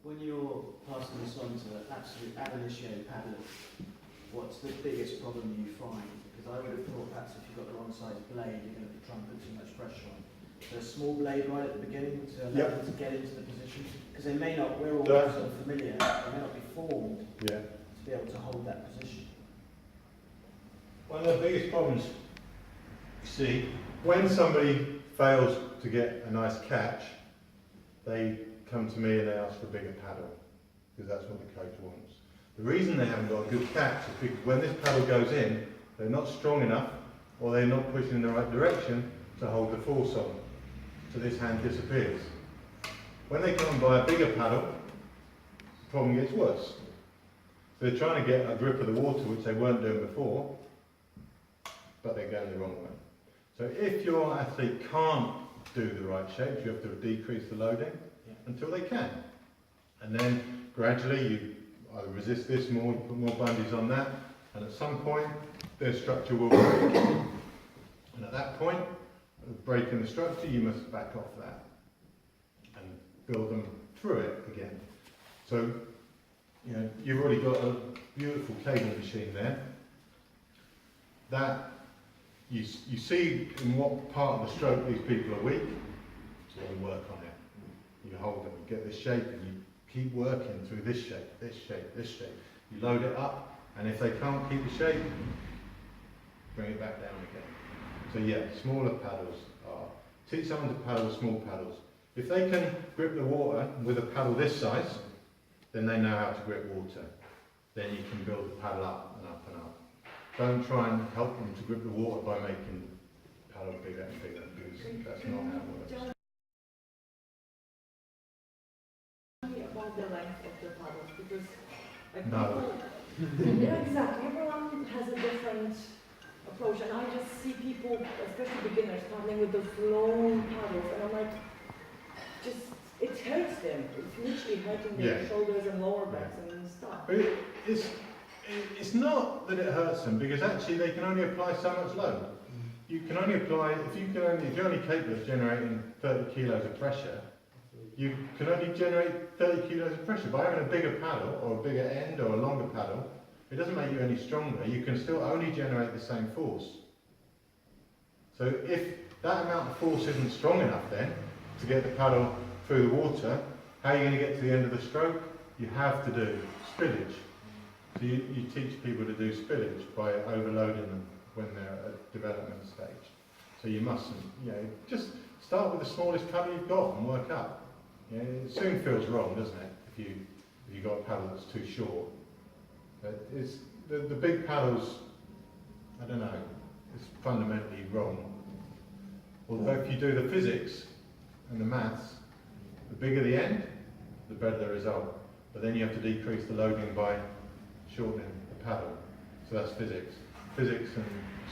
When you're passing this on to absolute ab initio paddlers, what's the biggest problem you find? Because I would have thought perhaps if you've got the wrong size blade, you're going to try and put too much pressure on. So a small blade right at the beginning to allow them to get into the position, because they may not, we're all sort of familiar, they may not be formed to be able to hold that position. One of the biggest problems, you see, when somebody fails to get a nice catch, they come to me and they ask for a bigger paddle, because that's what the coach wants. The reason they haven't got a good catch is because when this paddle goes in, they're not strong enough, or they're not pushing in the right direction to hold the force on. So this hand disappears. When they come and buy a bigger paddle, the problem gets worse. So they're trying to get a grip of the water, which they weren't doing before, but they're going the wrong way. So if your athlete can't do the right shapes, you have to decrease the loading until they can. And then gradually you either resist this more, you put more bungees on that, and at some point their structure will break. And at that point, breaking the structure, you must back off that and build them through it again. So, you know, you've already got a beautiful cable machine there. That you see in what part of the stroke these people are weak, so you work on it. You hold them, you get this shape, and you keep working through this shape, this shape, this shape. You load it up, and if they can't keep the shape, bring it back down again. So yeah, smaller paddles are, teach someone to paddle small paddles. If they can grip the water with a paddle this size, then they know how to grip water. Then you can build the paddle up and up and up. Don't try and help them to grip the water by making the paddle bigger and bigger, because that's not how it works. About the length of the paddles, because like No. people, yeah, exactly, everyone has a different approach, and I just see people, especially beginners, paddling with those long paddles, and I'm like, just, it hurts them. It's literally hurting their shoulders and lower backs and stuff. But it's not that it hurts them, because actually they can only apply so much load. You can only apply, if you're only capable of generating 30 kilos of pressure, you can only generate 30 kilos of pressure. By having a bigger paddle, or a bigger end, or a longer paddle, it doesn't make you any stronger. You can still only generate the same force. So if that amount of force isn't strong enough then to get the paddle through the water, how are you going to get to the end of the stroke? You have to do spillage. So you teach people to do spillage by overloading them when they're at development stage. So you mustn't, just start with the smallest paddle you've got and work up. It soon feels wrong, doesn't it, if you've got a paddle that's too short. But it's, the big paddles, I don't know, it's fundamentally wrong. Although if you do the physics and the maths, the bigger the end, the better the result. But then you have to decrease the loading by shortening the paddle. So that's physics. Physics and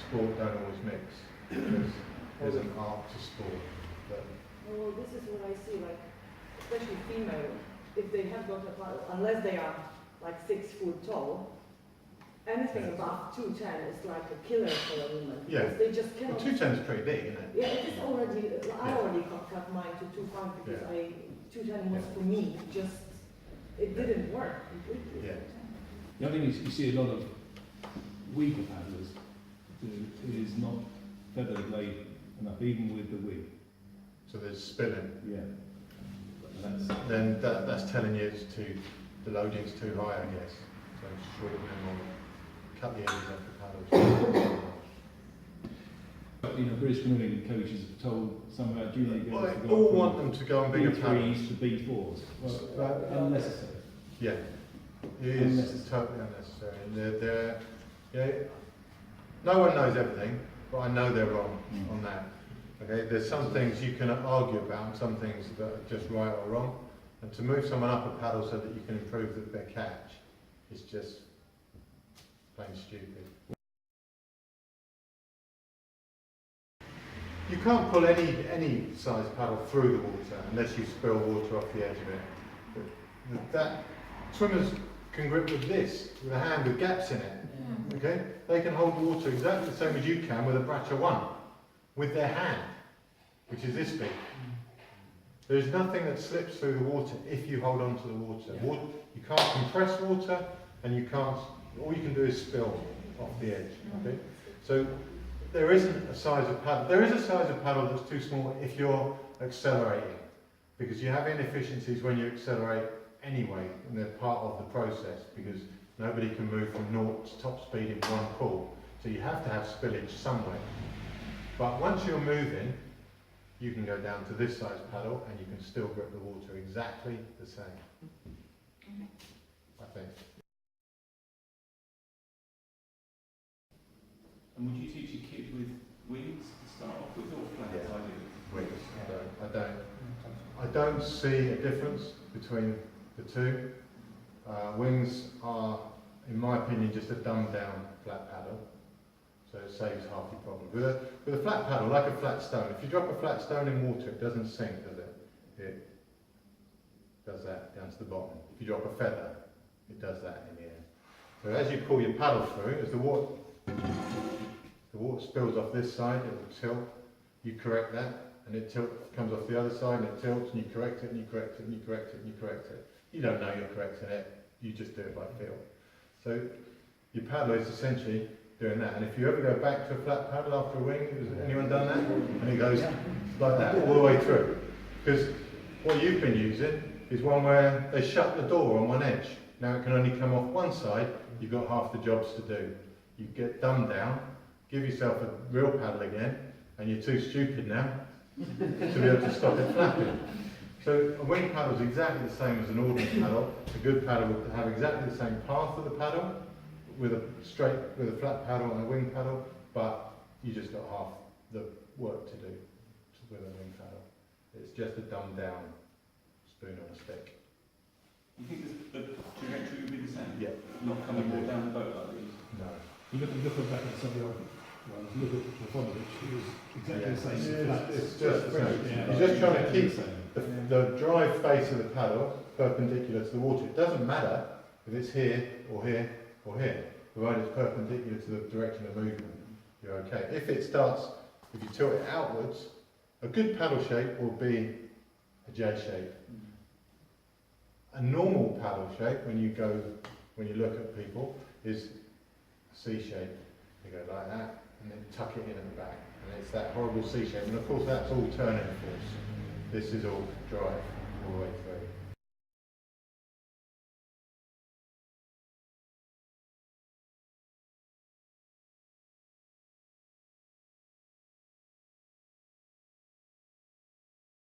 sport don't always mix, because there's an art to sport. But well, this is what I see, like, especially female, if they have got a paddle, unless they are like 6 foot tall, anything above 210 is like a killer for a woman. Yeah. Because they just cannot. Well, 210 is pretty big, isn't it? Yeah, it is already, I already cut mine to 2.5 because 210 was for me, just, it didn't work completely. Yeah. The other thing is you see a lot of weaker paddlers who is not feather the blade enough, even with the wig. So there's spilling. Yeah. Then that's telling you it's the loading's too high, I guess. So shorten them or cut the edges off the paddles. But, British canoeing coaches have told some of our junior girls Well, to they go all from want them to go on bigger paddles. B3s to B4s. Well, unnecessary. Yeah, it is totally unnecessary. No one knows everything, but I know they're wrong on that. Okay, there's some things you can argue about, and some things that are just right or wrong. And to move someone up a paddle so that you can improve their catch is just plain stupid. You can't pull any size paddle through the water unless you spill water off the edge of it. That swimmers can grip with this, with a hand with gaps in it. Okay, they can hold the water exactly the same as you can with a Bracha 1, with their hand, which is this big. There's nothing that slips through the water if you hold on to the water. Yeah. You can't compress water, and you can't, all you can do is spill off the edge. Okay? So there isn't a size of paddle. There is a size of paddle that's too small if you're accelerating, because you have inefficiencies when you accelerate anyway, and they're part of the process, because nobody can move from 0 to top speed in one pull. So you have to have spillage somewhere. But once you're moving, you can go down to this size paddle and you can still grip the water exactly the same. I think. And would you teach a kid with wings to start off with, or flats Yeah. ideally? Wings. I don't see a difference between the two. Wings are, in my opinion, just a dumbed down flat paddle. So it saves half your problem. With a flat paddle, like a flat stone, if you drop a flat stone in water, it doesn't sink, does it? It does that down to the bottom. If you drop a feather, it does that in the air. So as you pull your paddle through, as the water spills off this side, it will tilt. You correct that, and it comes off the other side, and it tilts, and you correct it, and you correct it, and you correct it, and you correct it. You don't know you're correcting it, you just do it by feel. So your paddle is essentially doing that. And if you ever go back to a flat paddle after a wing, has anyone done that? And it goes like that all the way through. Because what you've been using is one where they shut the door on one edge. Now it can only come off one side, you've got half the jobs to do. You get dumbed down, give yourself a real paddle again, and you're too stupid now to be able to stop it flapping. So a wing paddle is exactly the same as an ordinary paddle. A good paddle would have exactly the same path of the paddle, with a flat paddle and a wing paddle, but you just got half the work to do with a wing paddle. It's just a dumbed down spoon on a stick. You think the trajectory would be the same? Yeah. Not coming more down the boat like these? No. You look back at some of the other ones, look at the front of it, it was exactly the same. It's just the same. Yeah. You're just trying to Exactly keep the same. the drive face of the paddle perpendicular to the water. It doesn't matter if it's here or here or here, provided it's perpendicular to the direction of movement. You're okay. If you tilt it outwards, a good paddle shape will be a J shape. A normal paddle shape, when you look at people, is a C shape. You go like that, and then tuck it in at the back. And it's that horrible C shape. And of course that's all turning force. This is all drive all the way through.